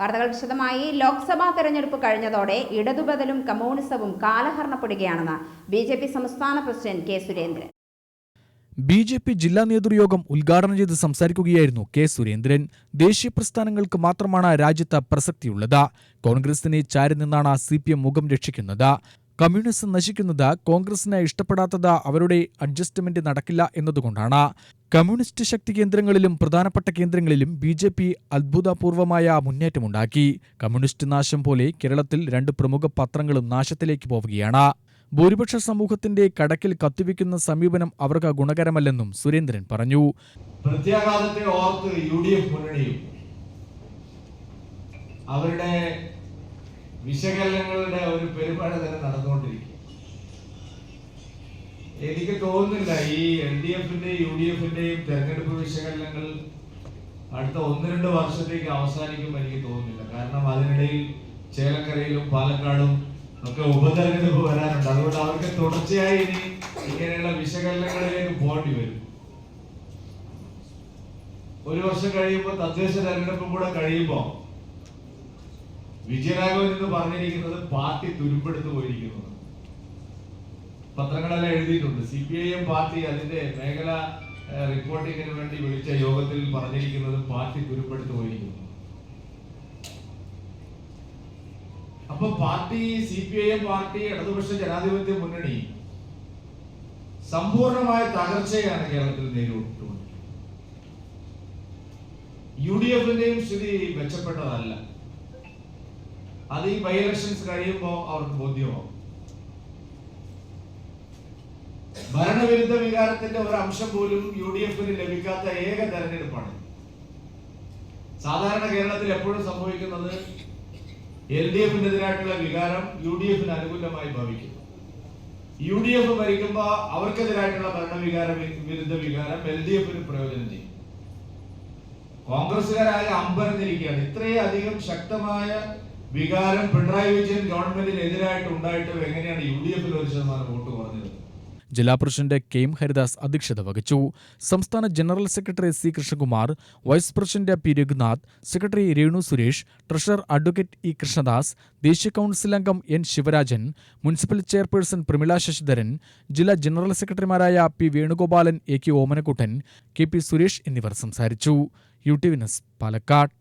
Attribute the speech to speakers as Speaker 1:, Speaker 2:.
Speaker 1: വാർത്തകൾ വിശദമായി. ലോക്സഭാ തെരഞ്ഞെടുപ്പ് കഴിഞ്ഞതോടെ ഇടതുബദലും കമ്മ്യൂണിസവും കാലഹരണപ്പെടുകയാണെന്ന് BJP സംസ്ഥാന പ്രസിഡന്റ് കെ സുരേന്ദ്രൻ.
Speaker 2: BJP ജില്ലാ നേതൃയോഗം ഉദ്ഘാടനം ചെയ്ത് സംസാരിക്കുകയായിരുന്നു കെ സുരേന്ദ്രൻ. ദേശീയ പ്രസ്ഥാനങ്ങൾക്ക് മാത്രമാണ് രാജ്യത്ത് പ്രസക്തിയുള്ളത്. കോൺഗ്രസിനെ ചാരി നിന്നാണ് CPM മുഖം രക്ഷിക്കുന്നത്. കമ്മ്യൂണിസം നശിക്കുന്നത് കോൺഗ്രസിന് ഇഷ്ടപ്പെടാത്തത് അവരുടെ അഡ്ജസ്റ്റ്മെന്റ് നടക്കില്ല എന്നതുകൊണ്ടാണ്. കമ്മ്യൂണിസ്റ്റ് ശക്തി കേന്ദ്രങ്ങളിലും പ്രധാനപ്പെട്ട കേന്ദ്രങ്ങളിലും BJP അത്ഭുതപൂർവമായ മുന്നേറ്റമുണ്ടാക്കി. കമ്മ്യൂണിസ്റ്റ് നാശം പോലെ കേരളത്തിൽ 2 പ്രമുഖ പത്രങ്ങളും നാശത്തിലേക്ക് പോവുകയാണ്. ഭൂരിപക്ഷ സമൂഹത്തിന്റെ കടക്കിൽ കത്തിവെക്കുന്ന സമീപനം അവർക്ക് ഗുണകരമല്ലെന്നും സുരേന്ദ്രൻ പറഞ്ഞു.
Speaker 3: പ്രത്യാഘാതത്തെ ഓർത്ത് UDF മുന്നണിയും അവരുടെ വിശകലനങ്ങളുടെ ഒരു പെരുപാട് തന്നെ നടന്നുകൊണ്ടിരിക്കും. എനിക്ക് തോന്നുന്നില്ല ഈ LDF-ന്റെയും UDF-ന്റെയും തെരഞ്ഞെടുപ്പ് വിശകലനങ്ങൾ അടുത്ത 1-2 വർഷത്തേക്ക് അവസാനിക്കും എനിക്ക് തോന്നുന്നില്ല. കാരണം അതിനിടയിൽ ചേലക്കരയിലും പാലക്കാടും ഒക്കെ ഉപതെരഞ്ഞെടുപ്പ് വരാനുണ്ട്. അതുകൊണ്ട് അവർക്ക് തുടർച്ചയായി ഇനി ഇങ്ങനെയുള്ള വിശകലനങ്ങളിലേക്ക് പോകേണ്ടി വരും. 1 വർഷം കഴിയുമ്പോൾ തദ്ദേശ തെരഞ്ഞെടുപ്പും കൂടെ കഴിയുമ്പോൾ വിജയരാഘവൻ എന്ന് പറഞ്ഞിരിക്കുന്നത് പാർട്ടി തുരുമ്പെടുത്തു പോയിരിക്കുന്നത് പത്രങ്ങളെല്ലാം എഴുതിയിട്ടുണ്ട്. CPIM പാർട്ടി അതിന്റെ മേഖല റിപ്പോർട്ടിങ്ങിന് വേണ്ടി വിളിച്ച യോഗത്തിൽ പറഞ്ഞിരിക്കുന്നത് പാർട്ടി തുരുമ്പെടുത്തു പോയിരിക്കുന്നു. അപ്പൊ പാർട്ടി CPIM പാർട്ടി ഇടതുപക്ഷ ജനാധിപത്യ മുന്നണി സമ്പൂർണമായ തകർച്ചയാണ് കേരളത്തിൽ നേരിട്ടുകൊണ്ടിരിക്കുന്നത്. UDF-ന്റെയും സ്ഥിതി മെച്ചപ്പെട്ടതല്ല. അത് ഈ ബൈ ഇലക്ഷൻസ് കഴിയുമ്പോൾ അവർക്ക് ബോധ്യമാവും. ഭരണവിരുദ്ധ വികാരത്തിന്റെ ഒരു അംശം പോലും UDF-ന് ലഭിക്കാത്ത ഏക തെരഞ്ഞെടുപ്പാണ്. സാധാരണ കേരളത്തിൽ എപ്പോഴും സംഭവിക്കുന്നത് LDF-നെതിരായിട്ടുള്ള വികാരം UDF-ന് അനുകൂലമായി ഭവിക്കും. UDF ഭരിക്കുമ്പോൾ അവർക്കെതിരായിട്ടുള്ള വിരുദ്ധ വികാരം LDF-ന് പ്രയോജനം ചെയ്യും. കോൺഗ്രസുകാരായ അമ്പരന്നിരിക്കുകയാണ്. ഇത്രയധികം ശക്തമായ വികാരം പിണറായി വിജയൻ ഗവൺമെന്റിനെതിരായിട്ട് ഉണ്ടായിട്ടും എങ്ങനെയാണ് UDF-ൽ 1% വോട്ട് കുറഞ്ഞത്?
Speaker 2: ജില്ലാ പ്രസിഡന്റ് KM ഹരിദാസ് അധ്യക്ഷത വഹിച്ചു. സംസ്ഥാന general secretary C Krishnakumar, vice president P Raghunath, secretary Renu Suresh, treasurer advocate E Krishnadas, ദേശീയ കൗൺസിൽ അംഗം N Sivarajan, municipal chairperson Pramila Sasidharan, ജില്ലാ ജനറൽ സെക്രട്ടറിമാരായ P Venugopalan, AK Omanakuttan, KP Suresh എന്നിവർ സംസാരിച്ചു. UTV news, Palakkad.